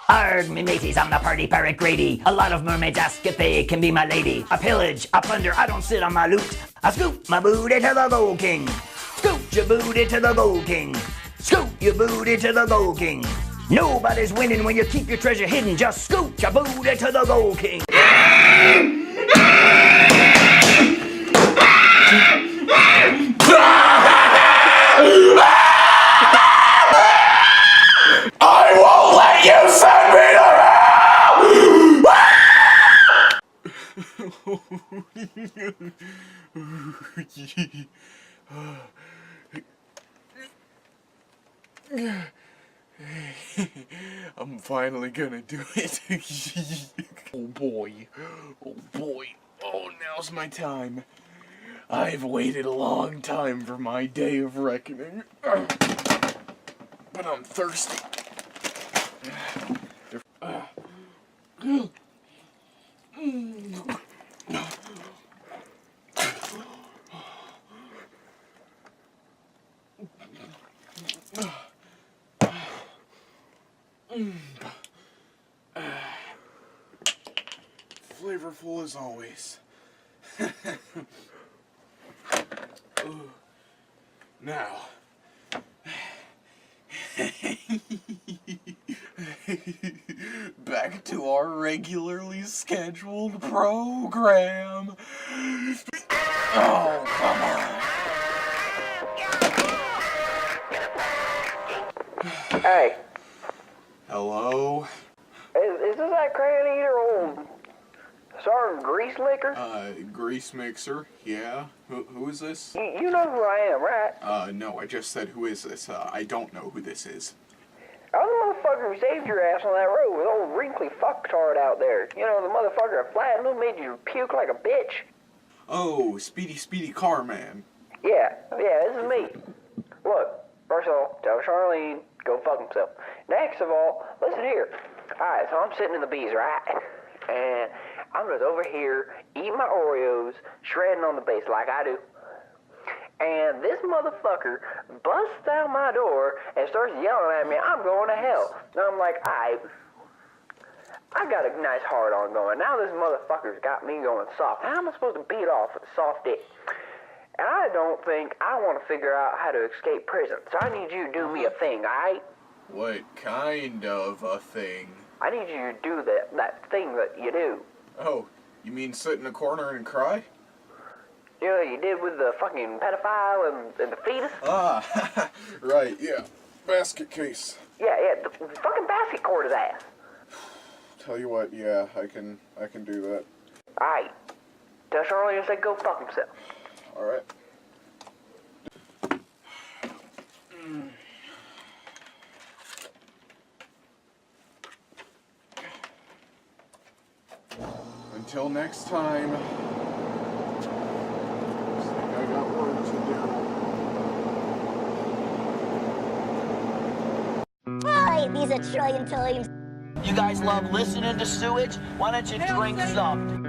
Arg, me mateys, I'm the party pirate Grady. A lot of mermaids ask if they can be my lady. I pillage, I plunder, I don't sit on my loot. I scoop my booty to the Gold King. Scoop your booty to the Gold King. Scoop your booty to the Gold King. Nobody's winning when you keep your treasure hidden. Just scoop your booty to the Gold King. I won't let you send me I'm finally gonna do it. Oh boy. Oh boy. Oh, now's my time. I've waited a long time for my day of reckoning. But I'm thirsty. Flavorful as always. Now. Back to our regularly scheduled program. Oh, come on. Hey. Hello? Is this that crayon eater old Sergeant Greaselicker? Greasemixer, yeah. Who is this? You know who I am, right? No, I just said who is this. I don't know who this is. I'm the motherfucker who saved your ass on that road with old wrinkly fucktard out there. You know, the motherfucker that flattened who made you puke like a bitch. Oh, Speedy Car Man. Yeah, this is me. Look, first of all, tell Charlene, go fuck himself. Next of all, listen here. Alright, so I'm sitting in the bees, right? And I'm just over here eating my Oreos, shredding on the base like I do. And this motherfucker busts out my door and starts yelling at me, I'm going to hell. And I'm like, I got a nice hard on going. Now this motherfucker's got me going soft. How am I supposed to beat off with a soft dick? And I don't think I want to figure out how to escape prison. So I need you to do me a thing, alright? What kind of a thing? I need you to do that thing that you do. Oh, you mean sit in a corner and cry? You know, you did with the fucking pedophile and the fetus? Ah, right, yeah. Basketcase. Yeah, the fucking basket cord his ass. Tell you what, yeah, I can do that. Alright. Tell Charlie and say go fuck himself. Alright. Until next time. I got work to do. Hi, these are trillion times. You guys love listening to sewage? Why don't you drink some?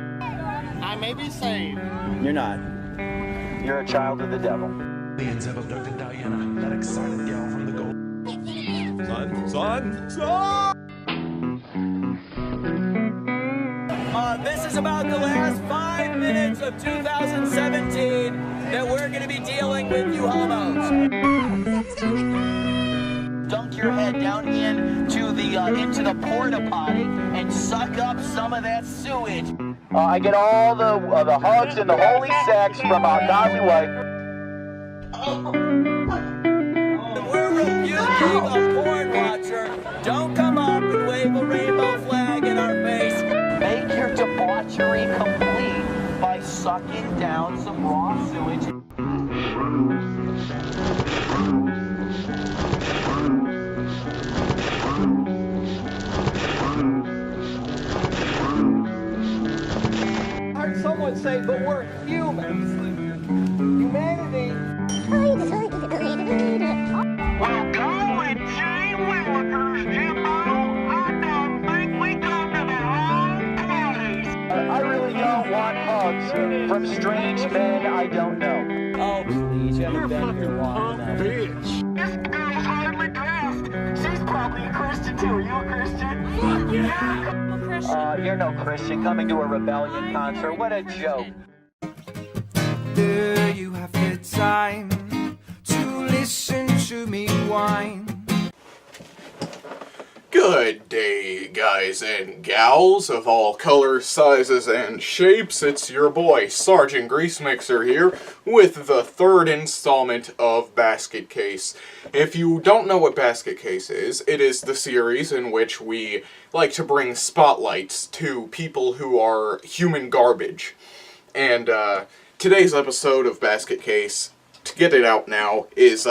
I may be saved. You're not. You're a child of the devil. Aliens have abducted Diana, that excited gal from the gold. Son! This is about the last 5 minutes of 2017 that we're going to be dealing with, you homos. Dunk your head down into the porta potty and suck up some of that sewage. I get all the hugs and the holy sex from our godly wife. We're rebuking a porn watcher. Don't come up and wave a rainbow flag in our face. Make your debauchery complete by sucking down some raw sewage. I heard someone say, but we're humans. Humanity. Well, golly gee willikers, Jimbo, I don't think we come to the wrong place. I really don't want hugs from strange men I don't know. Oh, please, you haven't been here long enough. Bitch. This girl's hardly dressed. She's probably crazy. Christian too. Are you a Christian? Fuck yeah! I'm a Christian. You're no Christian coming to a rebellion concert. What a joke. Do you have the time to listen to me whine? Good day, guys and gals of all colors, sizes, and shapes. It's your boy, Sergeant Greasemixer here, with the third installment of Basketcase. If you don't know what Basketcase is, it is the series in which we like to bring spotlights to people who are human garbage. And, today's episode of Basketcase, to get it out now, is,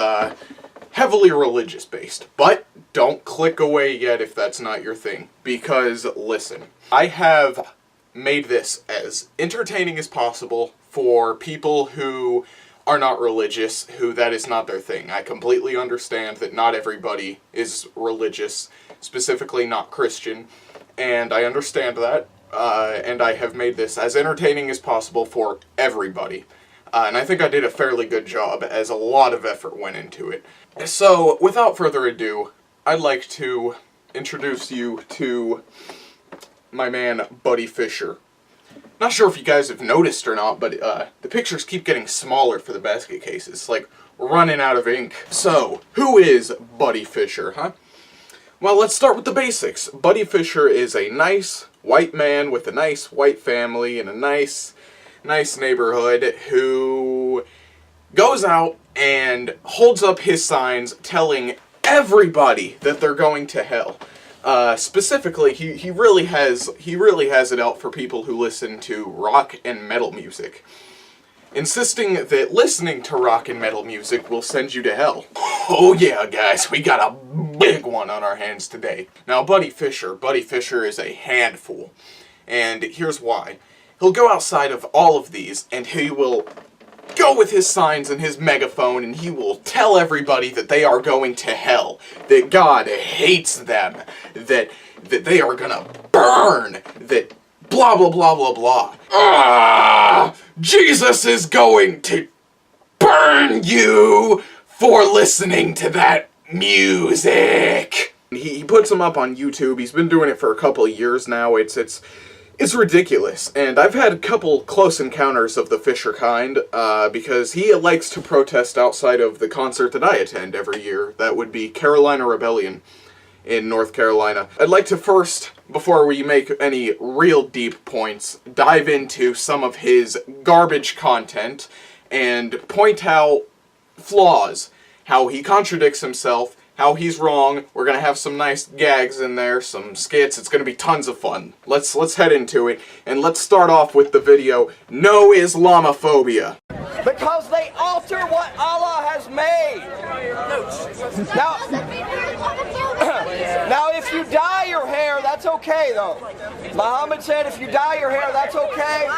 heavily religious-based, but don't click away yet if that's not your thing, because, listen, I have made this as entertaining as possible for people who are not religious, who that is not their thing. I completely understand that not everybody is religious, specifically not Christian, and I understand that, and I have made this as entertaining as possible for everybody. And I think I did a fairly good job, as a lot of effort went into it. So, without further ado, I'd like to introduce you to my man, Buddy Fisher. Not sure if you guys have noticed or not, but the pictures keep getting smaller for the basket cases. It's like we're running out of ink. So, who is Buddy Fisher, huh? Well, let's start with the basics. Buddy Fisher is a nice white man with a nice white family and a nice neighborhood who goes out and holds up his signs telling everybody that they're going to hell. Specifically, he really has it out for people who listen to rock and metal music, insisting that listening to rock and metal music will send you to hell. Oh yeah, guys, we got a big one on our hands today. Now, Buddy Fisher is a handful, and here's why. He'll go outside of all of these, and he will go with his signs and his megaphone, and he will tell everybody that they are going to hell, that God hates them, that they are gonna burn, that blah blah blah blah blah. Jesus is going to burn you for listening to that music. He puts them up on YouTube. He's been doing it for a couple of years now. It's ridiculous, and I've had a couple close encounters of the Fisher kind, because he likes to protest outside of the concert that I attend every year. That would be Carolina Rebellion in North Carolina. I'd like to first, before we make any real deep points, dive into some of his garbage content and point out flaws, how he contradicts himself, how he's wrong. We're gonna have some nice gags in there, some skits. It's gonna be tons of fun. Let's head into it, and let's start off with the video, No Islamophobia. Because they alter what Allah has made. Now if you dye your hair, that's okay though. Muhammad said if you dye your hair, that's okay.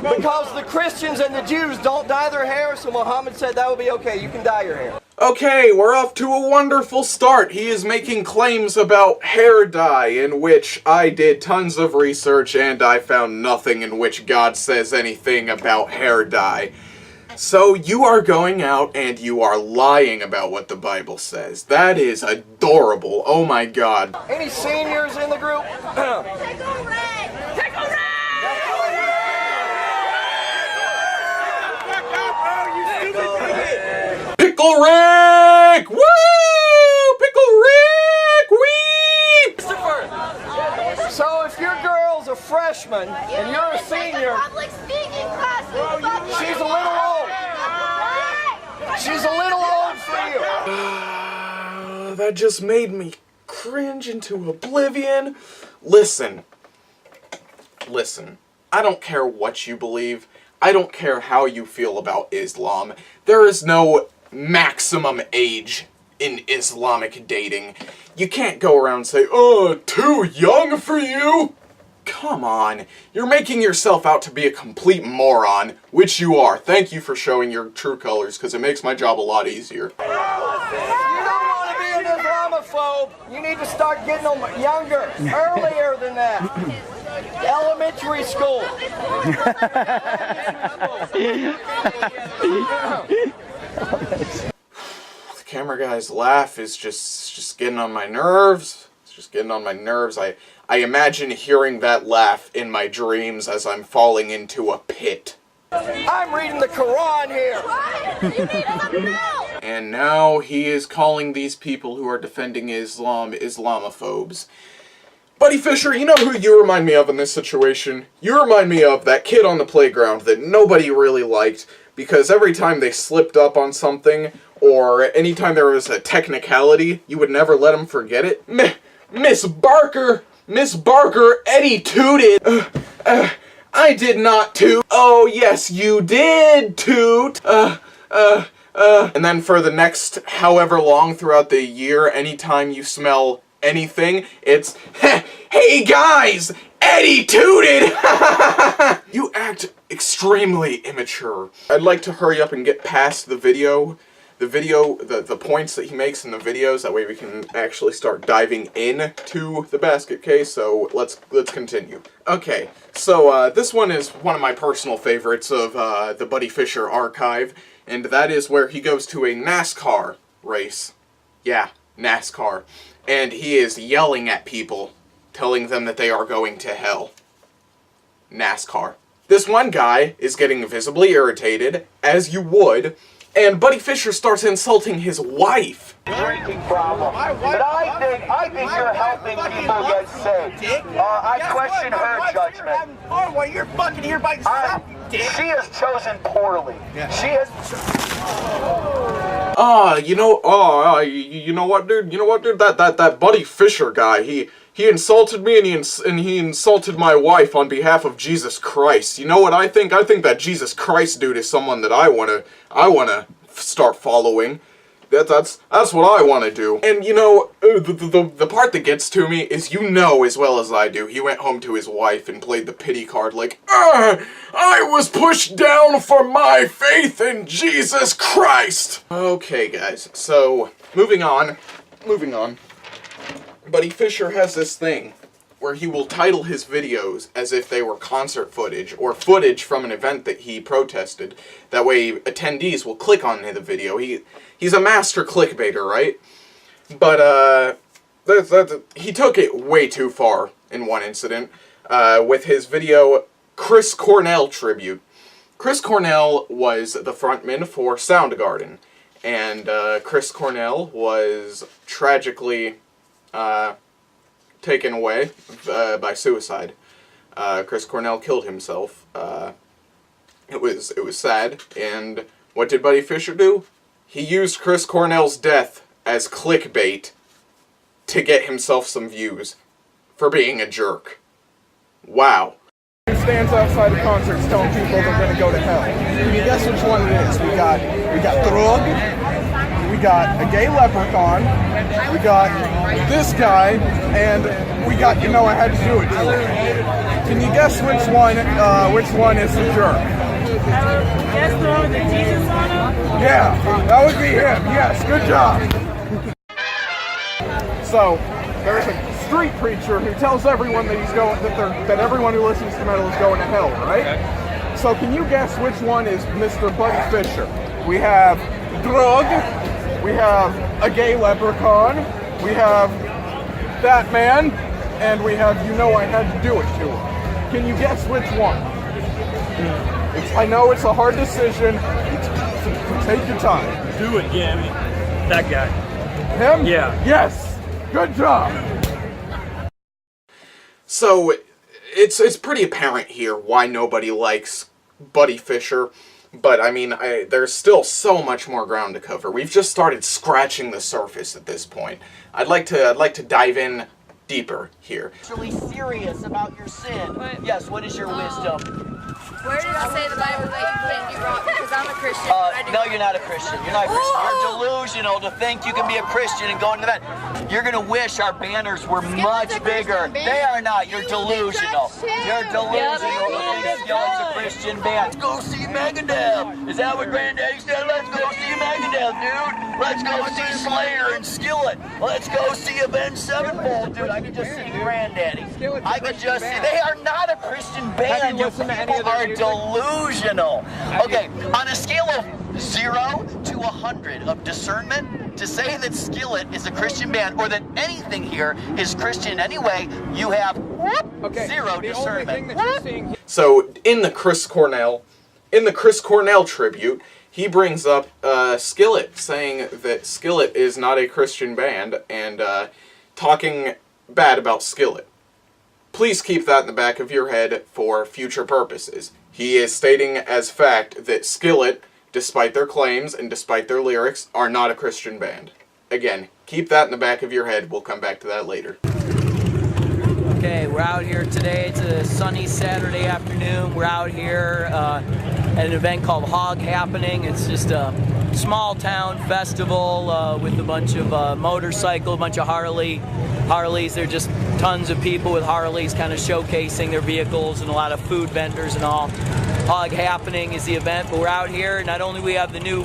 Because the Christians and the Jews don't dye their hair, so Muhammad said that would be okay. You can dye your hair. Okay, we're off to a wonderful start. He is making claims about hair dye, in which I did tons of research and I found nothing in which God says anything about hair dye. So you are going out and you are lying about what the Bible says. That is adorable. Oh my God. Any seniors in the group? Take a red! Take a red! Pickle Rick! Woo! Pickle Rick! Wee! So if your girl's a freshman and you're a senior, she's a little old. She's a little old for you. That just made me cringe into oblivion. Listen. I don't care what you believe. I don't care how you feel about Islam. There is no maximum age in Islamic dating. You can't go around and say, oh, too young for you. Come on. You're making yourself out to be a complete moron, which you are. Thank you for showing your true colors, because it makes my job a lot easier. If you don't want to be an Islamophobe, you need to start getting them younger, earlier than that. Elementary school. camera guy's laugh is just getting on my nerves. It's just getting on my nerves. I imagine hearing that laugh in my dreams as I'm falling into a pit. I'm reading the Quran here. And now he is calling these people who are defending Islam Islamophobes. Buddy Fisher, you know who you remind me of in this situation? You remind me of that kid on the playground that nobody really liked because every time they slipped up on something or anytime there was a technicality, you would never let them forget it. Miss Barker, Eddie tooted. I did not toot. Oh, yes, you did toot. And then for the next however long throughout the year, anytime you smell anything, it's, hey guys, Eddie tooted! You act extremely immature. I'd like to hurry up and get past the points that he makes in the videos, that way we can actually start diving into the basket case, so let's continue. Okay, so this one is one of my personal favorites of the Buddy Fisher archive, and that is where he goes to a NASCAR race. Yeah, NASCAR. And he is yelling at people, telling them that they are going to hell. NASCAR. This one guy is getting visibly irritated, as you would, and Buddy Fisher starts insulting his wife. Drinking problem. But I think you're helping people get saved. I question her judgment. Oh, well, you're fucking here by yourself, dick. She has chosen poorly. Yeah. She has... You know what, dude? That Buddy Fisher guy, he insulted me and he insulted my wife on behalf of Jesus Christ. You know what I think? I think that Jesus Christ dude is someone that I wanna start following. That's what I want to do. And you know, the part that gets to me is, you know as well as I do, he went home to his wife and played the pity card like, I was pushed down for my faith in Jesus Christ! Okay guys, so, moving on. Buddy Fisher has this thing where he will title his videos as if they were concert footage, or footage from an event that he protested. That way attendees will click on the video. He's a master clickbaiter, right? But, he took it way too far in one incident, with his video, Chris Cornell Tribute. Chris Cornell was the frontman for Soundgarden, and, Chris Cornell was tragically, taken away by suicide. Chris Cornell killed himself. It was sad, and what did Buddy Fisher do? He used Chris Cornell's death as clickbait to get himself some views for being a jerk. Wow. Who stands outside of concerts telling people they're going to go to hell? Can you guess which one it is? We got Drug, we got a gay leprechaun, we got this guy, and we got, you know, I had to do it to him. Can you guess which one is the jerk? Guess the one with the Jesus on him? Yeah, that would be him. Yes, good job. So, there's a street preacher who tells everyone that that everyone who listens to metal is going to hell, right? Okay. So can you guess which one is Mr. Buddy Fisher? We have Drug, we have a gay leprechaun, we have that man, and we have You Know I Had to Do It to him. Can you guess which one? I know it's a hard decision, so take your time. Do it, yeah, I mean, that guy. Him? Yeah. Yes! Good job! So, it's pretty apparent here why nobody likes Buddy Fisher, but I mean, there's still so much more ground to cover. We've just started scratching the surface at this point. I'd like to dive in deeper here. Actually serious about your sin. Yes, what is your wisdom? Where did it say in the Bible that you can't do wrong? Because I'm a Christian. No, you're not a Christian. You're not a Christian. You're delusional to think you can be a Christian and go into that. You're going to wish our banners were much bigger. They are not. You're delusional. You're delusional to think Skillet's a Christian band. Let's go see Megadeth. Is that what Granddaddy said? Let's go see Megadeth, dude. Let's go see Slayer and Skillet. Let's go see Avenged Sevenfold, dude. I can just see Granddaddy. I could just see. They are not a Christian band. You people are delusional. Okay, on a scale of 0 to 100 of discernment to say that Skillet is a Christian band or that anything here is Christian anyway, you have zero discernment. So in the Chris Cornell tribute, he brings up Skillet, saying that Skillet is not a Christian band, and talking bad about Skillet. Please keep that in the back of your head for future purposes. He is stating as fact that Skillet, despite their claims and despite their lyrics, are not a Christian band. Again, keep that in the back of your head. We'll come back to that later. Okay, we're out here today. It's a sunny Saturday afternoon. We're out here at an event called Hog Happening. It's just a small town festival with a bunch of motorcycle, a bunch of Harleys. They're just tons of people with Harleys kind of showcasing their vehicles, and a lot of food vendors and all. Hog Happening is the event, but we're out here. Not only we have the new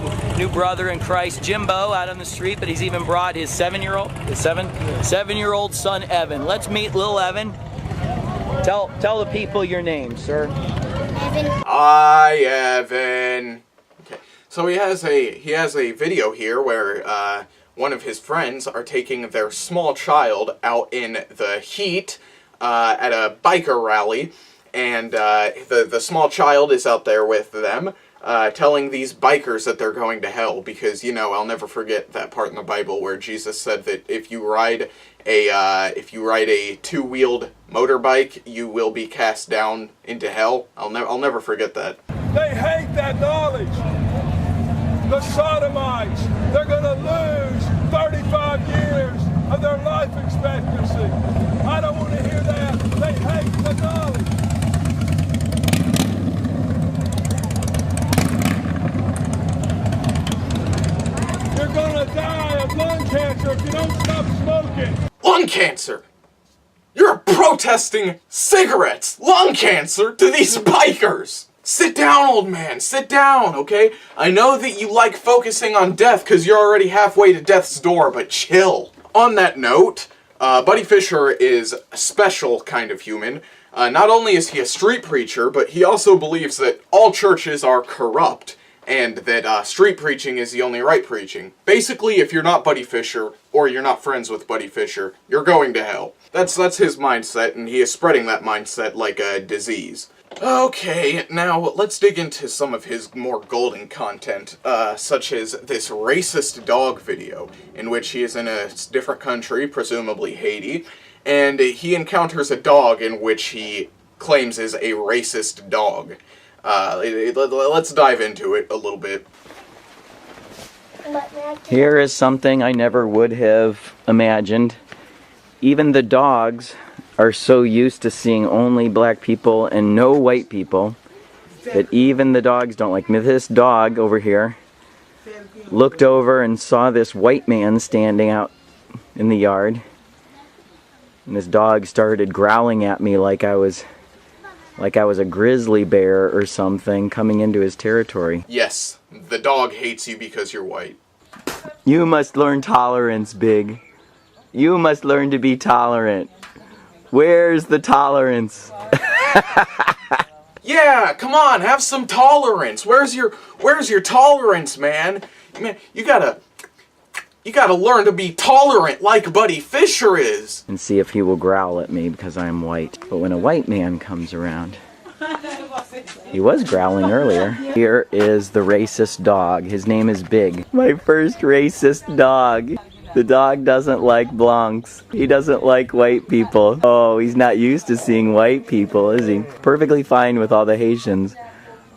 brother in Christ, Jimbo, out on the street, but he's even brought his seven-year-old son, Evan. Let's meet little Evan. Tell the people your name, sir. Evan. Hi, Evan. Okay, so he has a video here where one of his friends are taking their small child out in the heat at a biker rally. And the small child is out there with them, telling these bikers that they're going to hell because, you know, I'll never forget that part in the Bible where Jesus said that if you ride a two-wheeled motorbike, you will be cast down into hell. I'll never forget that. They hate that knowledge. The sodomites, they're going to lose 35 years of their life expectancy. I don't want to hear that. They hate the knowledge. You're gonna die of lung cancer if you don't stop smoking. Lung cancer? You're protesting cigarettes, lung cancer, to these bikers. Sit down, old man, sit down, okay? I know that you like focusing on death because you're already halfway to death's door, but chill. On that note, Buddy Fisher is a special kind of human. Not only is he a street preacher, but he also believes that all churches are corrupt, and that street preaching is the only right preaching. Basically, if you're not Buddy Fisher, or you're not friends with Buddy Fisher, you're going to hell. That's his mindset, and he is spreading that mindset like a disease. Okay, now let's dig into some of his more golden content, such as this racist dog video, in which he is in a different country, presumably Haiti, and he encounters a dog in which he claims is a racist dog. Let's dive into it a little bit. Here is something I never would have imagined. Even the dogs are so used to seeing only black people and no white people that even the dogs don't like me. This dog over here looked over and saw this white man standing out in the yard, and this dog started growling at me like I was a grizzly bear or something coming into his territory. Yes, the dog hates you because you're white. You must learn tolerance, Big. You must learn to be tolerant. Where's the tolerance? Yeah, come on, have some tolerance. Where's your tolerance, man? Man, you gotta learn to be tolerant like Buddy Fisher is. And see if he will growl at me because I'm white. But when a white man comes around, he was growling earlier. Here is the racist dog. His name is Big. My first racist dog. The dog doesn't like blancs. He doesn't like white people. Oh, he's not used to seeing white people, is he? Perfectly fine with all the Haitians.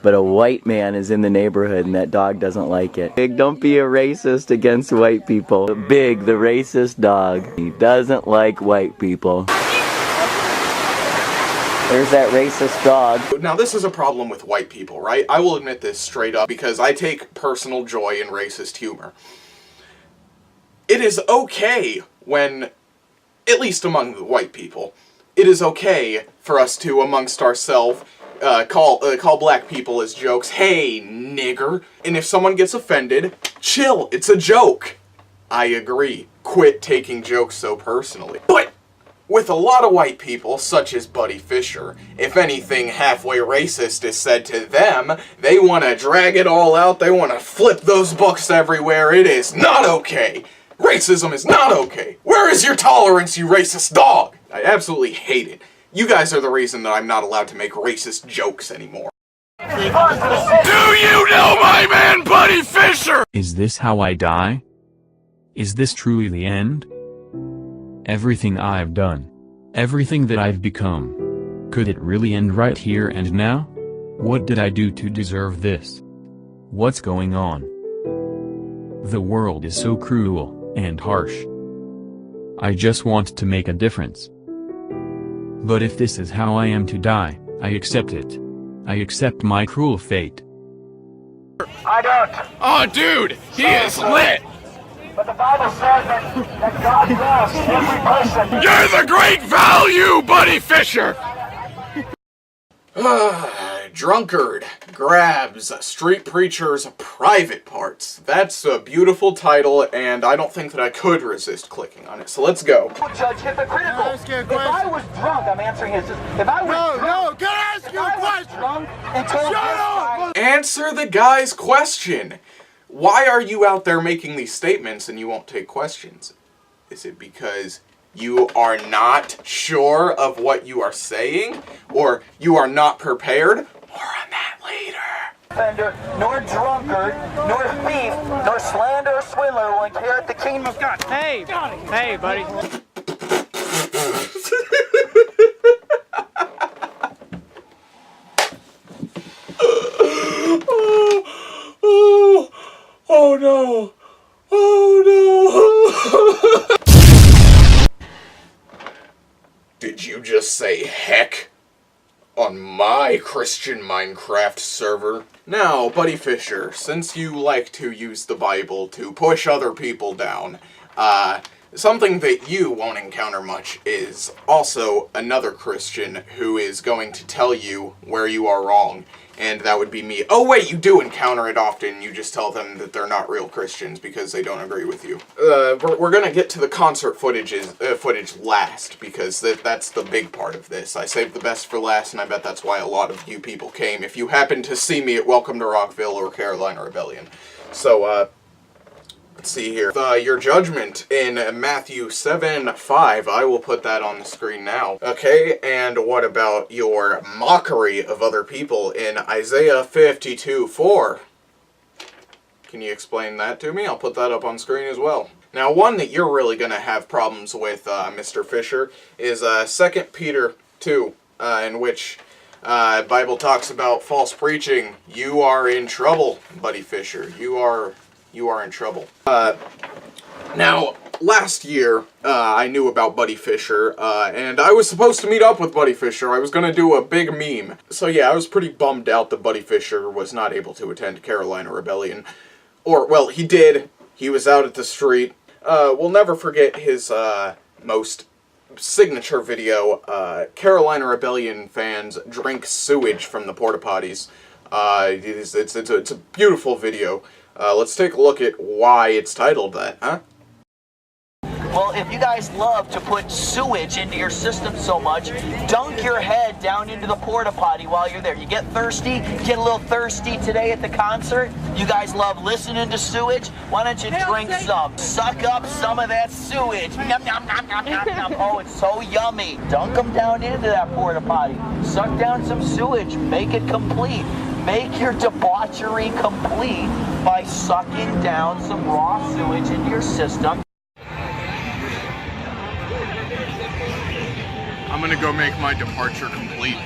But a white man is in the neighborhood and that dog doesn't like it. Big, don't be a racist against white people. Big, the racist dog. He doesn't like white people. There's that racist dog. Now this is a problem with white people, right? I will admit this straight up because I take personal joy in racist humor. It is okay when, at least among the white people, it is okay for us to, amongst ourselves, call black people as jokes. Hey, nigger. And if someone gets offended, chill, it's a joke. I agree. Quit taking jokes so personally. But With a lot of white people, such as Buddy Fisher, if anything halfway racist is said to them, they want to drag it all out, they want to flip those books everywhere. It is not okay. Racism is not okay. Where is your tolerance, you racist dog? I absolutely hate it. You guys are the reason that I'm not allowed to make racist jokes anymore. Do you know my man Buddy Fisher? Is this how I die? Is this truly the end? Everything I've done, everything that I've become, could it really end right here and now? What did I do to deserve this? What's going on? The world is so cruel and harsh. I just want to make a difference. But if this is how I am to die, I accept it. I accept my cruel fate. I don't. Oh, dude, he is lit. But the Bible says that God loves every person. You're the great value, Buddy Fisher! Drunkard grabs street preacher's private parts. That's a beautiful title, and I don't think that I could resist clicking on it, so let's go. Judge hypocritical. If I was drunk, I'm answering his. If I was drunk, can I ask you a question? Drunk and told Shut up! Answer the guy's question. Why are you out there making these statements and you won't take questions? Is it because you are not sure of what you are saying? Or you are not prepared? More on that later. Offender, nor drunkard, nor thief, nor slander or swindler will inherit the kingdom of God. Hey, hey, buddy. Oh no! Oh no! Did you just say heck on my Christian Minecraft server? Now, Buddy Fisher, since you like to use the Bible to push other people down, something that you won't encounter much is also another Christian who is going to tell you where you are wrong. And that would be me. Oh wait, you do encounter it often. You just tell them that they're not real Christians because they don't agree with you. We're gonna get to the concert footage last because that's the big part of this. I saved the best for last, and I bet that's why a lot of you people came. If you happen to see me at Welcome to Rockville or Carolina Rebellion. So, let's see here. Your judgment in Matthew 7:5. I will put that on the screen now. Okay, and what about your mockery of other people in Isaiah 52:4? Can you explain that to me? I'll put that up on screen as well. Now, one that you're really going to have problems with, Mr. Fisher, is 2 Peter 2, in which Bible talks about false preaching. You are in trouble, Buddy Fisher. You are in trouble. Now, last year, I knew about Buddy Fisher, and I was supposed to meet up with Buddy Fisher. I was gonna do a big meme. So yeah, I was pretty bummed out that Buddy Fisher was not able to attend Carolina Rebellion. Or, well, he did. He was out at the street. We'll never forget his, most signature video, Carolina Rebellion fans drink sewage from the porta potties. It's a beautiful video. Let's take a look at why it's titled that, huh? Well, if you guys love to put sewage into your system so much, dunk your head down into the porta potty while you're there. You get thirsty, get a little thirsty today at the concert. You guys love listening to sewage. Why don't you drink some? Suck up some of that sewage. Nom, nom, nom, nom, nom, nom. Oh, it's so yummy. Dunk them down into that porta potty. Suck down some sewage. Make it complete. Make your debauchery complete by sucking down some raw sewage into your system. I'm gonna go make my departure complete.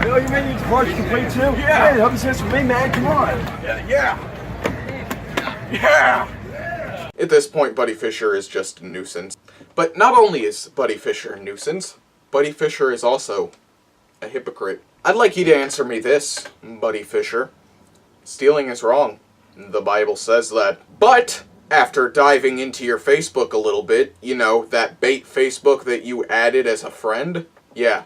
Oh, you made your departure complete too? Yeah. Hey, help us for me, man. Come on. Yeah. At this point, Buddy Fisher is just a nuisance. But not only is Buddy Fisher a nuisance, Buddy Fisher is also a hypocrite. I'd like you to answer me this, Buddy Fisher. Stealing is wrong. The Bible says that. But after diving into your Facebook a little bit, you know, that bait Facebook that you added as a friend, yeah,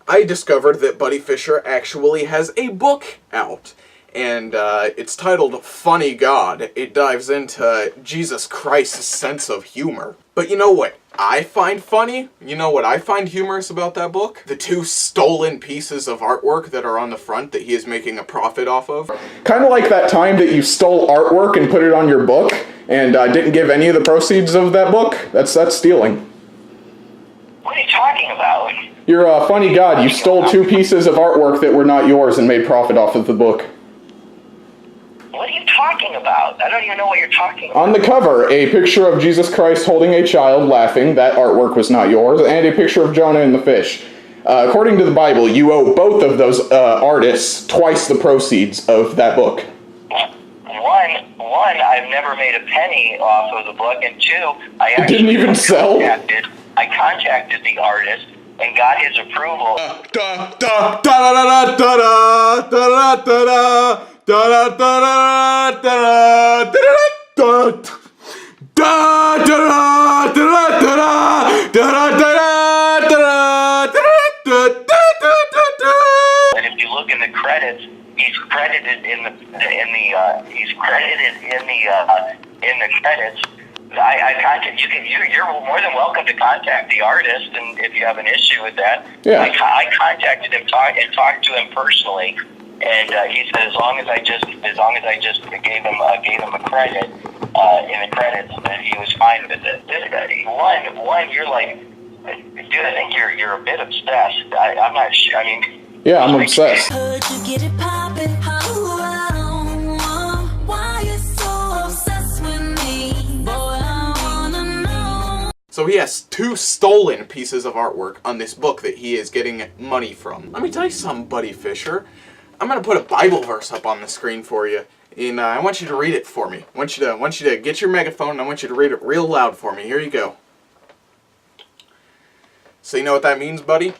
I discovered that Buddy Fisher actually has a book out. And it's titled Funny God. It dives into Jesus Christ's sense of humor. But you know what I find funny? You know what I find humorous about that book? The 2 stolen pieces of artwork that are on the front that he is making a profit off of. Kind of like that time that you stole artwork and put it on your book and didn't give any of the proceeds of that book. That's stealing. What are you talking about? You're a funny God. You stole 2 pieces of artwork that were not yours and made profit off of the book. What are you talking about? I don't even know what you're talking about. On the cover, a picture of Jesus Christ holding a child laughing. That artwork was not yours. And a picture of Jonah and the fish. According to the Bible, you owe both of those artists twice the proceeds of that book. One, I've never made a penny off of the book, and 2, It didn't even sell? I contacted the artist and got his approval. And if you look in the credits, he's credited in the credits. You're more than welcome to contact the artist, and if you have an issue with that, yeah. I contacted him and talked to him personally, and he said as long as I just gave him a credit in the credits, that he was fine with it. One, you're like, dude, I think you're a bit obsessed. I'm not sure. I mean, yeah, I'm obsessed. Heard you get it poppin', why you so obsessed with me? Boy, I wanna know. So he has 2 stolen pieces of artwork on this book that he is getting money from. Let me tell you something, Buddy Fisher. I'm gonna put a Bible verse up on the screen for you, and I want you to read it for me. I want you to get your megaphone, and I want you to read it real loud for me. Here you go. So you know what that means, buddy?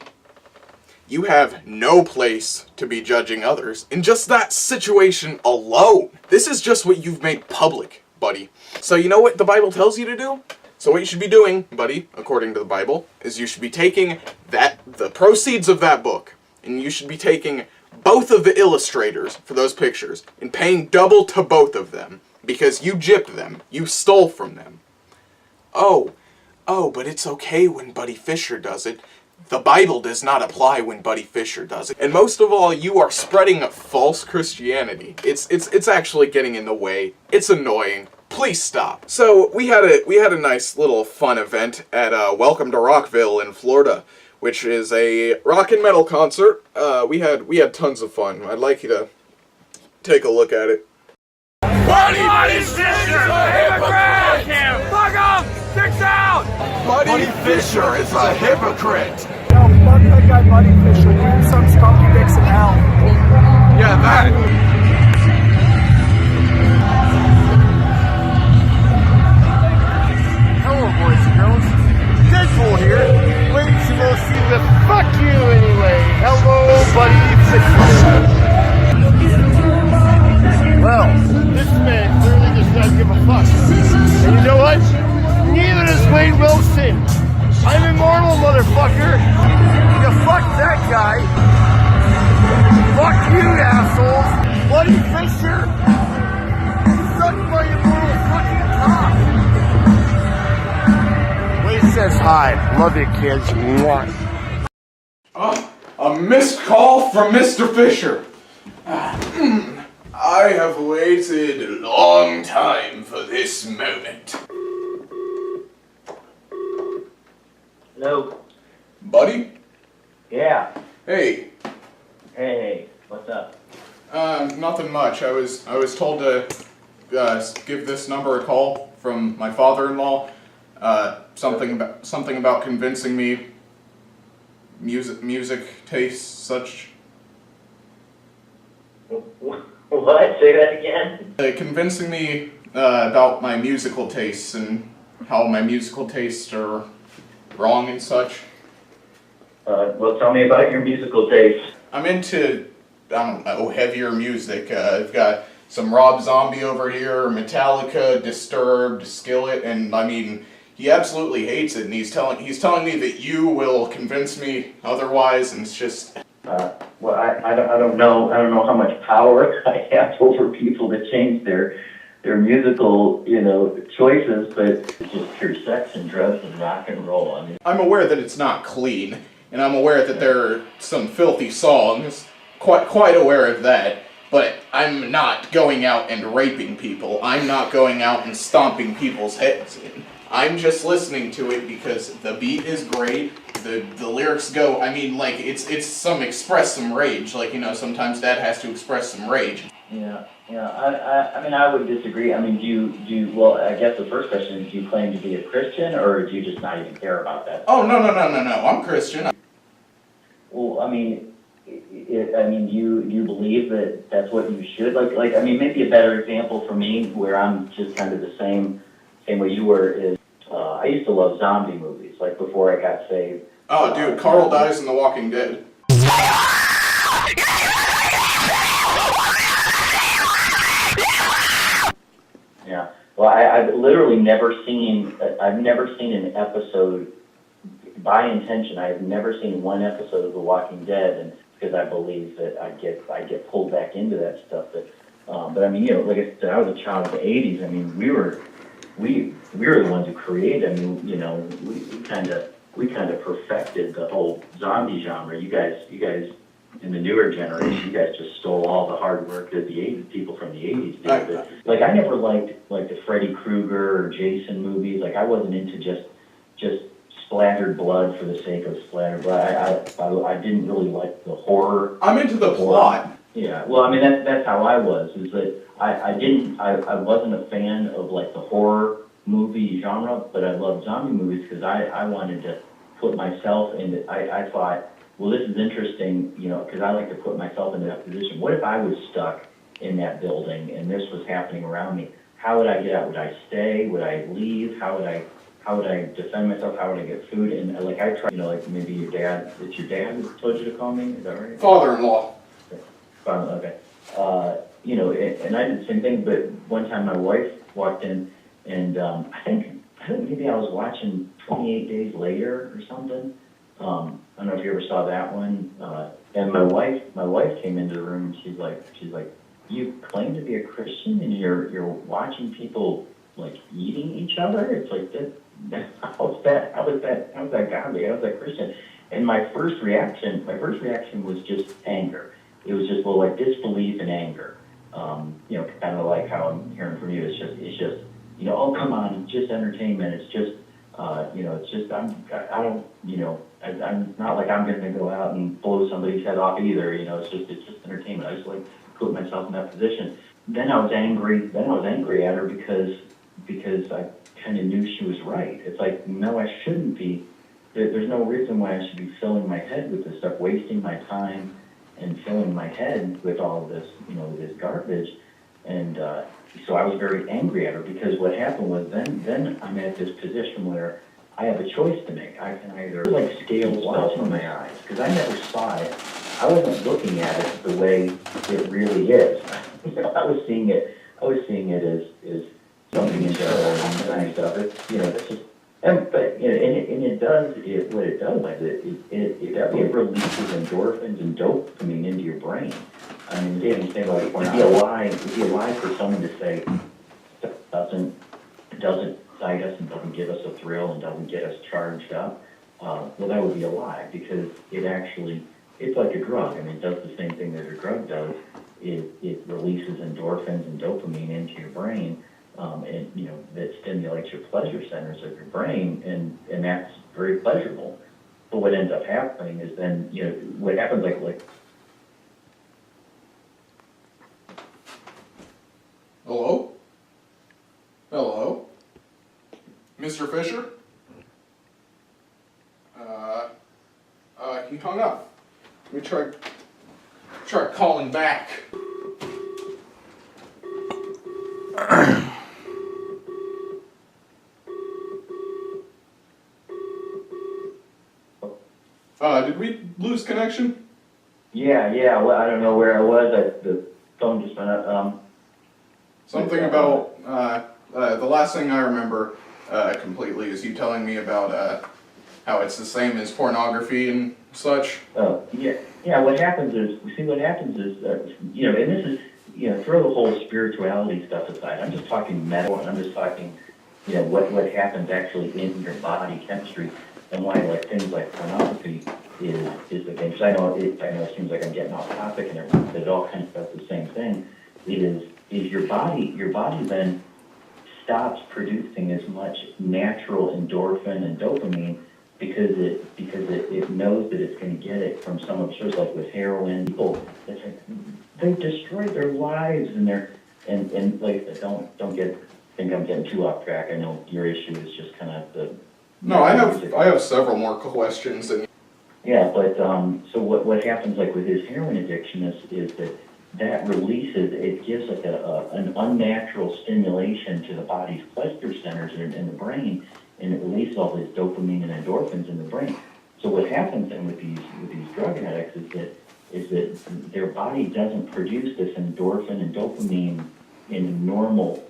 You have no place to be judging others in just that situation alone. This is just what you've made public, buddy. So you know what the Bible tells you to do? So what you should be doing, buddy, according to the Bible, is you should be taking the proceeds of that book, and you should be taking both of the illustrators for those pictures and paying double to both of them because you gypped them. You stole from them. Oh, but it's okay when Buddy Fisher does it. The Bible does not apply when Buddy Fisher does it. And most of all, you are spreading a false Christianity. It's actually getting in the way. It's annoying. Please stop. So we had a nice little fun event at Welcome to Rockville in Florida, which is a rock and metal concert. We had tons of fun. I'd like you to take a look at it. Buddy Fisher is a hypocrite! Fuck off! Sticks out! Buddy Fisher is a hypocrite! Yo, fuck that guy Buddy Fisher. Give him some spunky dicks in hell. Yeah, that. Hello, boys and girls. Deadpool here. Waiting to go see the fuck you anyway. Hello, Buddy Fisher. Well, this man clearly does not give a fuck. And you know what? Neither does Wade Wilson. I'm immortal, motherfucker. You fuck that guy. Fuck you, assholes. Buddy Fisher. Suck my immortal fucking cock. Wade says hi. Love you, kids. Mwah. Oh, a missed call from Mr. Fisher. I have waited a long time for this moment. Hello. Buddy? Yeah. Hey. Hey, what's up? Nothing much. I was told to give this number a call from my father-in-law. Something about convincing me music tastes such. What? Say that again? Convincing me about my musical tastes and how my musical tastes are wrong and such. Well, tell me about your musical taste. I'm into, I don't know, heavier music. I've got some Rob Zombie over here, Metallica, Disturbed, Skillet, and I mean, he absolutely hates it, and he's telling me that you will convince me otherwise, and it's just. Well, I don't know how much power I have over people to change their musical, choices, but it's just pure sex and drugs and rock and roll. I mean, I'm aware that it's not clean, and I'm aware that there are some filthy songs. Quite aware of that. But I'm not going out and raping people. I'm not going out and stomping people's heads in. I'm just listening to it because the beat is great. The lyrics go. I mean, like it's express some rage. Like sometimes Dad has to express some rage. Yeah. I mean, I would disagree. I mean, do you? Well, I guess the first question is: do you claim to be a Christian, or do you just not even care about that? Oh no! I'm Christian. Well, I mean. Do you believe that that's what you should like? I mean, maybe a better example for me, where I'm just kind of the same way you were, is I used to love zombie movies, like before I got saved. Oh, dude, Carl dies in The Walking Dead. Yeah. Well, I've literally never seen. I've never seen an episode by intention. I've never seen one episode of The Walking Dead, and because I believe that I get pulled back into that stuff. But I mean, like I said, I was a child of the '80s. I mean, we were the ones who created. I mean, we kind of perfected the whole zombie genre. You guys in the newer generation, you guys just stole all the hard work that the '80s people from the '80s did. But, like, I never liked the Freddy Krueger or Jason movies. Like, I wasn't into just splattered blood for the sake of splattered blood. I didn't really like the horror. I'm into the plot. Yeah, well, I mean, that's how I was, is that I wasn't a fan of, like, the horror movie genre, but I loved zombie movies because I wanted to put myself into, I thought, well, this is interesting, because I like to put myself into that position. What if I was stuck in that building and this was happening around me? How would I get out? Would I stay? Would I leave? How would I defend myself? How would I get food? And like I tried, like maybe your dad. It's your dad who told you to call me. Is that right? Father-in-law. Okay. And I did the same thing. But one time my wife walked in, and I think maybe I was watching 28 Days Later or something. I don't know if you ever saw that one. And my wife came into the room. And she's like, you claim to be a Christian, and you're watching people like eating each other. It's like that. How's that godly? How's that Christian? And my first reaction was just anger. It was just like disbelief and anger. Kind of like how I'm hearing from you. It's just oh, come on, it's just entertainment. It's just it's just I'm not like I'm going to go out and blow somebody's head off either. It's just entertainment. I just like put myself in that position. Then I was angry at her because I kind of knew she was right. It's like, no, I shouldn't be. There's no reason why I should be filling my head with this stuff, wasting my time and filling my head with all of this, this garbage. And so I was very angry at her because what happened was then I'm at this position where I have a choice to make. I can either like scales fell from my eyes because I never saw it. I wasn't looking at it the way it really is. I was seeing it as something enjoyable and stuff. It's it's just, what it does is it releases endorphins and dopamine into your brain. I mean, it'd be a lie for someone to say doesn't excite us and doesn't give us a thrill and doesn't get us charged up. Well, that would be a lie because it's like a drug. I mean, it does the same thing that a drug does. It releases endorphins and dopamine into your brain, and that stimulates your pleasure centers of your brain, and that's very pleasurable. But what ends up happening is then what happens like. Hello, Mr. Fisher. He hung up. Let me try calling back. lose connection? Yeah. Well, I don't know where I was. The phone just went up. Something about the last thing I remember completely is you telling me about how it's the same as pornography and such. Oh, yeah. What happens is, and this is, throw the whole spirituality stuff aside. I'm just talking metal, and I'm just talking, what happens actually in your body chemistry, and why like things like pornography is the thing. Because I know it seems like I'm getting off topic and everything, but it all kind of does the same thing. Is your body then stops producing as much natural endorphin and dopamine because it knows that it's going to get it from some of source, like with heroin. People, it's like they destroy their lives and like don't think I'm getting too off track. I know your issue is just kind of the. No, I have several more questions. Yeah, but so what happens like with his heroin addiction is that releases, it gives like an unnatural stimulation to the body's pleasure centers in the brain, and it releases all this dopamine and endorphins in the brain. So what happens then with these drug addicts is that their body doesn't produce this endorphin and dopamine in a normal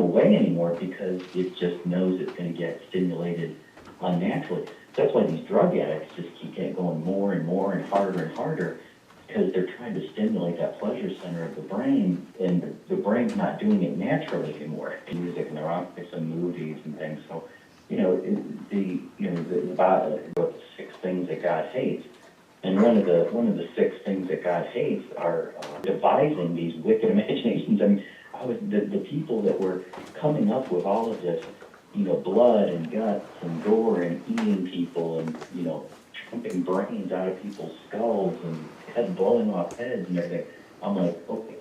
way anymore because it just knows it's going to get stimulated unnaturally. That's why these drug addicts just keep going more and more and harder, because they're trying to stimulate that pleasure center of the brain, and the brain's not doing it naturally anymore. Music and the movies and things. So, the 6 things that God hates, and one of the 6 things that God hates are devising these wicked imaginations. I mean, the people that were coming up with all of this, blood and guts and gore and eating people and chumping brains out of people's skulls and blowing off heads and everything. I'm like, okay,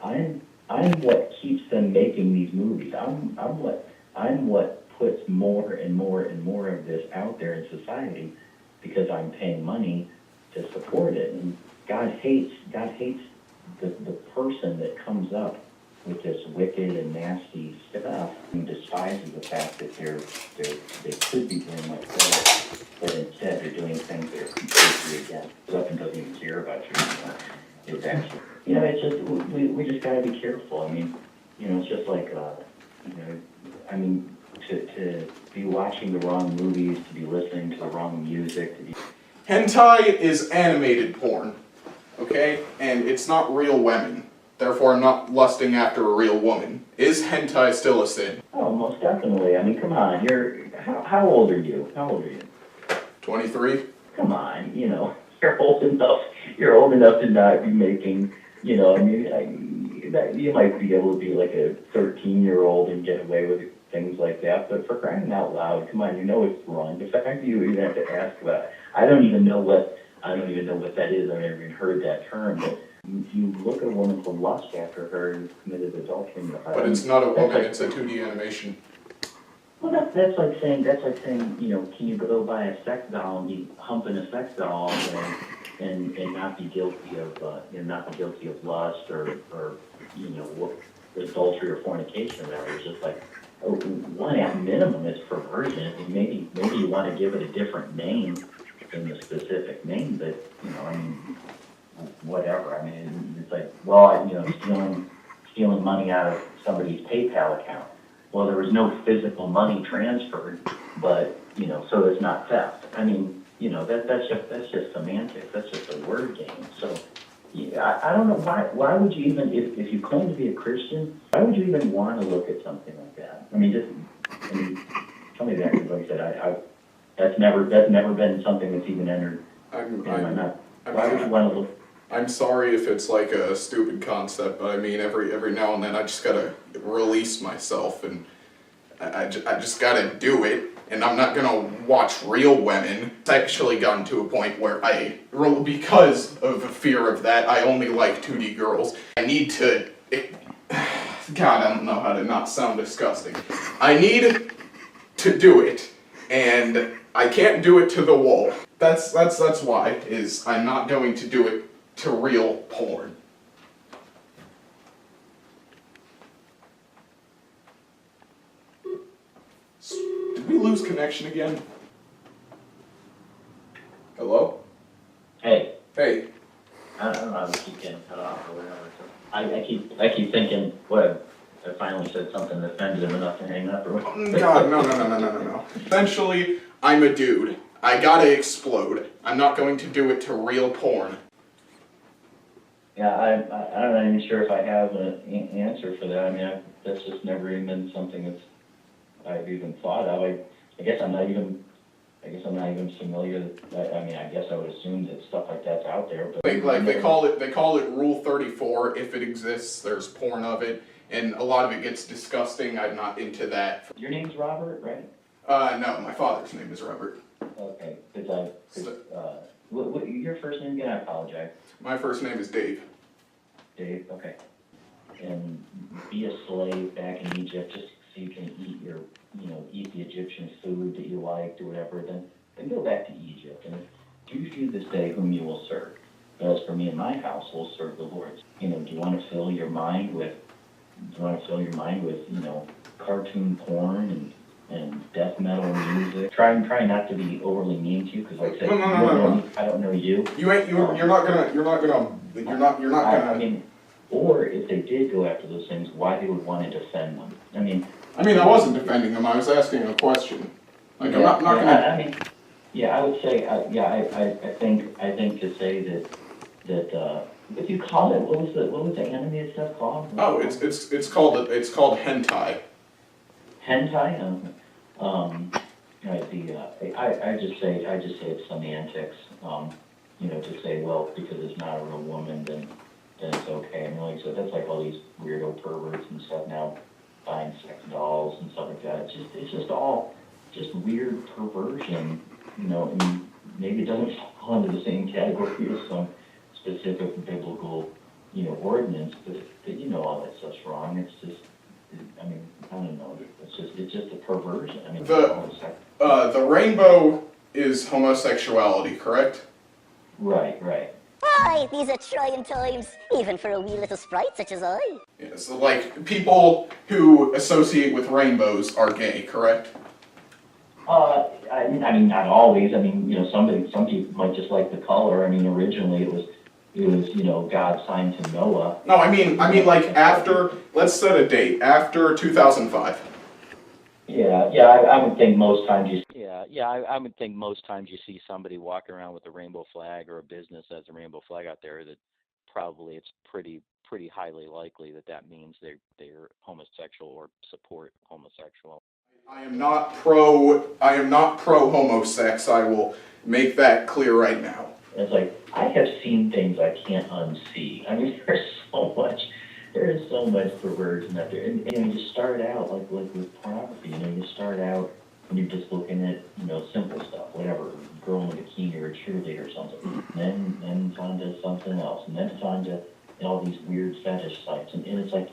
I'm what keeps them making these movies. I'm what puts more and more and more of this out there in society because I'm paying money to support it. And God hates the person that comes up with this wicked and nasty stuff and despises the fact that they could be doing much better, but instead they're doing things that are completely against. Nothing doesn't even care about you anymore. It's actually, it's just, we just gotta be careful. I mean, it's just like, to be watching the wrong movies, to be listening to the wrong music, to be... Hentai is animated porn, okay? And it's not real women. Therefore, I'm not lusting after a real woman. Is hentai still a sin? Oh, most definitely. I mean, come on. How old are you? 23. Come on, you're old enough. You're old enough to not be making, you might be able to be like a 13-year-old and get away with things like that. But for crying out loud, come on, it's wrong. The fact that you even have to ask about it, I don't even know what that is. I've never even heard that term. But you look at a woman to lust after her and committed adultery in your heart. But it's not a woman, it's a 2D animation. Well, that's like saying, can you go buy a sex doll and be humping a sex doll and not be guilty of lust or adultery or fornication or whatever. It's just like, one at minimum is perversion. And maybe you want to give it a different name than the specific name, but whatever. I mean, it's like, stealing money out of somebody's PayPal account. Well, there was no physical money transferred, but so it's not theft. I mean, that's just semantics. That's just a word game. So, I don't know why would you even, if you claim to be a Christian, why would you even want to look at something like that? I mean, tell me that, because like I said, that's never been something that's even entered. Why would you want to look? I'm sorry if it's like a stupid concept, but I mean, every now and then I just gotta release myself, and I just gotta do it, and I'm not gonna watch real women. It's actually gotten to a point where because of a fear of that, I only like 2D girls. I need to, God, I don't know how to not sound disgusting. I need to do it, and I can't do it to the wall. That's why, is I'm not going to do it to real porn. Did we lose connection again? Hello? Hey. Hey. I don't know how to keep getting cut off or whatever. So I keep thinking, what? I finally said something that offended him enough to hang up or what? God, no. Eventually, I'm a dude. I gotta explode. I'm not going to do it to real porn. Yeah, I'm not even sure if I have an answer for that. I mean, that's just never even been something that I've even thought of. I guess I'm not even familiar. I mean, I guess I would assume that stuff like that's out there. But They call it Rule 34. If it exists, there's porn of it, and a lot of it gets disgusting. I'm not into that. Your name's Robert, right? No, my father's name is Robert. Okay, what your first name again? I apologize. My first name is Dave. Dave, okay. And be a slave back in Egypt just so you can eat the Egyptian food that you liked or whatever, then go back to Egypt. And choose you this day whom you will serve. But as for me and my house, we'll serve the Lord. Do you want to fill your mind with, cartoon porn and death metal music? Try not to be overly mean to you, because like I said, No. I don't know you. You're not gonna. I mean, or if they did go after those things, why they would want to defend them? I mean, I wasn't defending them. I was asking a question. Like, I'm not gonna. I mean, yeah, I would say, I think to say that what do you call it? What was the animated stuff called? Oh, it's called hentai. Hentai. I just say it's semantics. To say, well, because it's not a real woman, then it's okay. I mean, like I said, that's like all these weirdo perverts and stuff now buying sex dolls and stuff like that. It's just all just weird perversion. And maybe it doesn't fall into the same category as some specific biblical, ordinance, but all that stuff's wrong. It's just, I don't know. It's just a perversion. I mean, the rainbow is homosexuality, correct? Right. Why, these are trying times, even for a wee little sprite such as I. Yeah, so like, people who associate with rainbows are gay, correct? I mean, not always. I mean, some people might just like the color. I mean, originally it was God's sign to Noah. No, I mean, like after. Let's set a date after 2005. I would think most times I would think most times you see somebody walking around with a rainbow flag, or a business has a rainbow flag out there, that probably it's pretty highly likely that means they're homosexual or support homosexual. I am not pro homosex. I will make that clear right now. It's like, I have seen things I can't unsee. I mean, there is so much perversion out there. And you start out like with pornography. You start out when you're just looking at simple stuff, whatever, a girl in a bikini or a cheerleader or something. And then it's on to something else, and then it's on to all these weird fetish sites. And it's like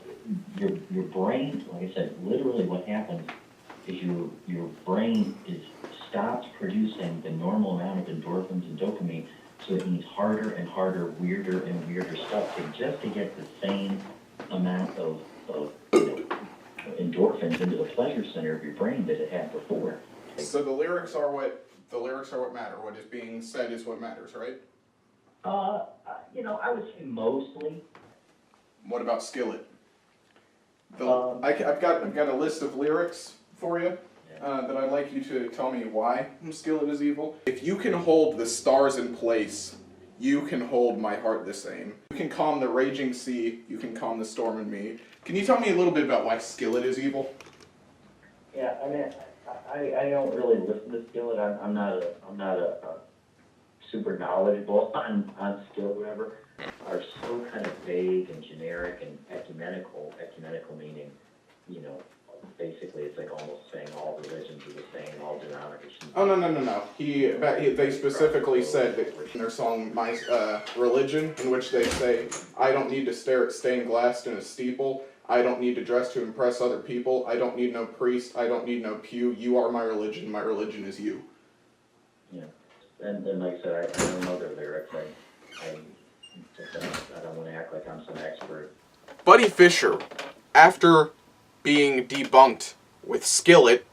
your brain, like I said, literally what happens is your brain stops producing the normal amount of endorphins and dopamine, so it needs harder and harder, weirder and weirder stuff just to get the same amount of endorphins into the pleasure center of your brain that it had before. So the lyrics are what matter. What is being said is what matters, right? I would say mostly. What about Skillet? I've got a list of lyrics for you that I'd like you to tell me why Skillet is evil. If you can hold the stars in place, you can hold my heart the same. You can calm the raging sea, you can calm the storm in me. Can you tell me a little bit about why Skillet is evil? Yeah, I mean, I don't really listen to Skillet. I'm not a super knowledgeable on Skillet, whatever. Are so kind of vague and generic and ecumenical meaning, basically it's like almost saying all religions are the same, all denominations. Oh, no. They specifically said that in their song, My Religion, in which they say, I don't need to stare at stained glass in a steeple. I don't need to dress to impress other people. I don't need no priest. I don't need no pew. You are my religion. My religion is you. Yeah. And like I said, I don't know their lyrics. I don't want to act like I'm some expert. Buddy Fisher, after being debunked with Skillet,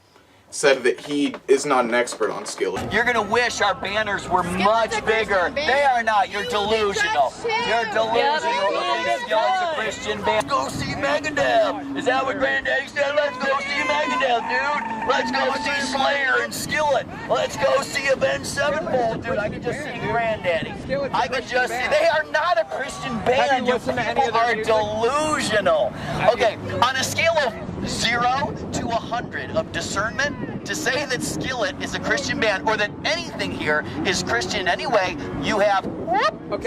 said that he is not an expert on Skillet. You're gonna wish our banners were much bigger. They are not. You're delusional. You're delusional. Skillet's a Christian band. Let's go see Megadeth. Is that what Granddaddy said? Let's go see Megadeth, dude. Let's go see Slayer and Skillet. Let's go see Avenged Sevenfold, dude. I can just see Granddaddy. I can just see. They are not a Christian band. You people are delusional. Okay, on a scale of 0 to 100 of discernment, to say that Skillet is a Christian band or that anything here is Christian anyway, you have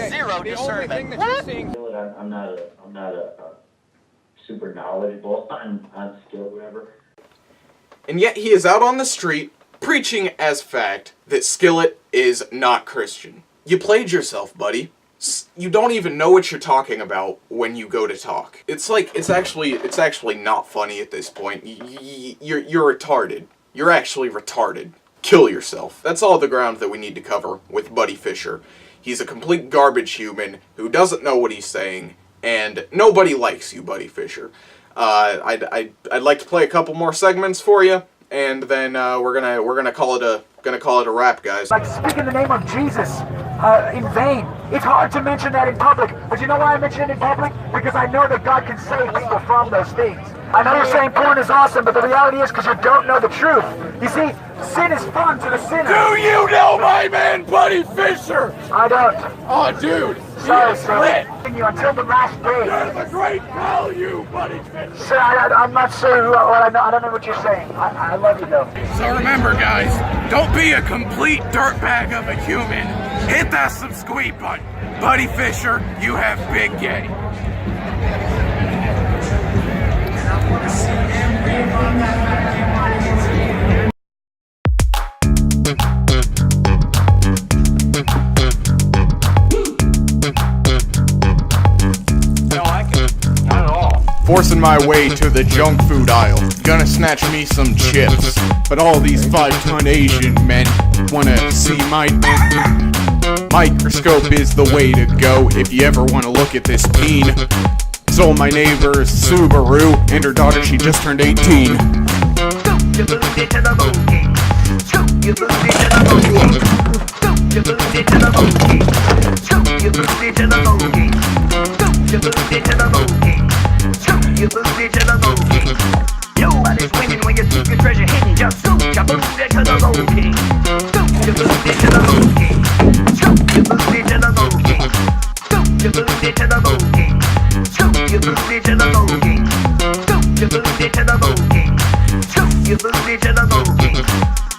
zero discernment. I'm not a super knowledgeable on Skillet, whatever. And yet he is out on the street preaching as fact that Skillet is not Christian. You played yourself, buddy. You don't even know what you're talking about when you go to talk. It's like, it's actually not funny at this point. You're retarded. You're actually retarded. Kill yourself. That's all the ground that we need to cover with Buddy Fisher. He's a complete garbage human who doesn't know what he's saying, and nobody likes you, Buddy Fisher. I'd like to play a couple more segments for you, and then we're gonna call it a wrap, guys. Like speak in the name of Jesus in vain. It's hard to mention that in public, but you know why I mention it in public? Because I know that God can save people from those things. I know you're saying porn is awesome, but the reality is because you don't know the truth. You see, sin is fun to the sinner. Do you know my man, Buddy Fisher? I don't. Oh, dude. Sorry, sir. You until the last day. You're the great value, Buddy Fisher. Sir, I'm not sure what I don't know what you're saying. I love you, though. So remember, guys, don't be a complete dirtbag of a human. Hit that subscribe button. Buddy Fisher, you have big game. Forcing my way to the junk food aisle, gonna snatch me some chips. But all these 5-ton Asian men wanna see my microscope is the way to go if you ever wanna look at this peen. So my neighbor's Subaru, and her daughter, she just turned 18. Scoop your booty to the booty. Scoop your booty to the booty. Scoop your booty to the booty. Scoop your booty to the booty. Scoop your booty to the booty. Scoop your booty to the booty. Nobody's winning when you keep your treasure hidden. Just scoop your booty to the booty. Scoop your booty to the booty. Scoop your booty to the booty. Scoop your booty to the booty. Scoop your booty to the booty. Scoop your booty to the booty. Scoop your booty to the booty.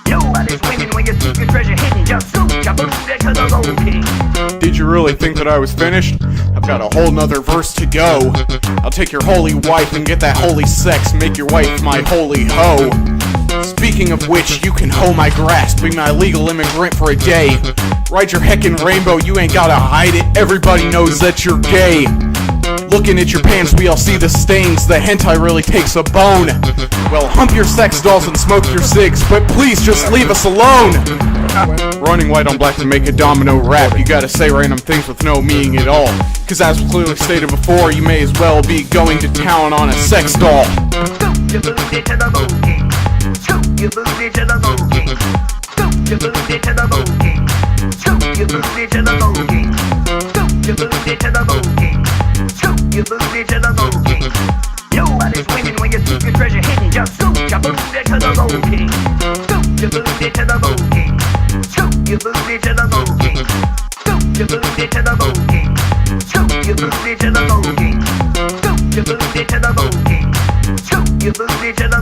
Nobody's winning when you keep your treasure hidden. Just scoop your booty to the booty. Did you really think that I was finished? I've got a whole nother verse to go. I'll take your holy wife and get that holy sex, make your wife my holy hoe. Speaking of which, you can hoe my grass, be my legal immigrant for a day. Ride your heckin' rainbow, you ain't gotta hide it, everybody knows that you're gay. Looking at your pants, we all see the stains, the hentai really takes a bone. Well, hump your sex dolls and smoke your cigs, but please just leave us alone. Running white on black to make a domino rap, you gotta say random things with no meaning at all. Cause as clearly stated before, you may as well be going to town on a sex doll. Scoop your booty to the booty. Scoop your booty to the booty. Scoop your booty to the booty. Scoop your booty to the booty. Scoop your booty to the booty. Scoop your booty to the booty. Nobody's winning when you keep your treasure hidden. Just scoop your booty to the booty. Scoop your booty to the booty. Scoop your booty to the booty. Scoop your booty to the booty. Scoop your booty to the booty. Scoop your booty to the booty. Scoop your booty to the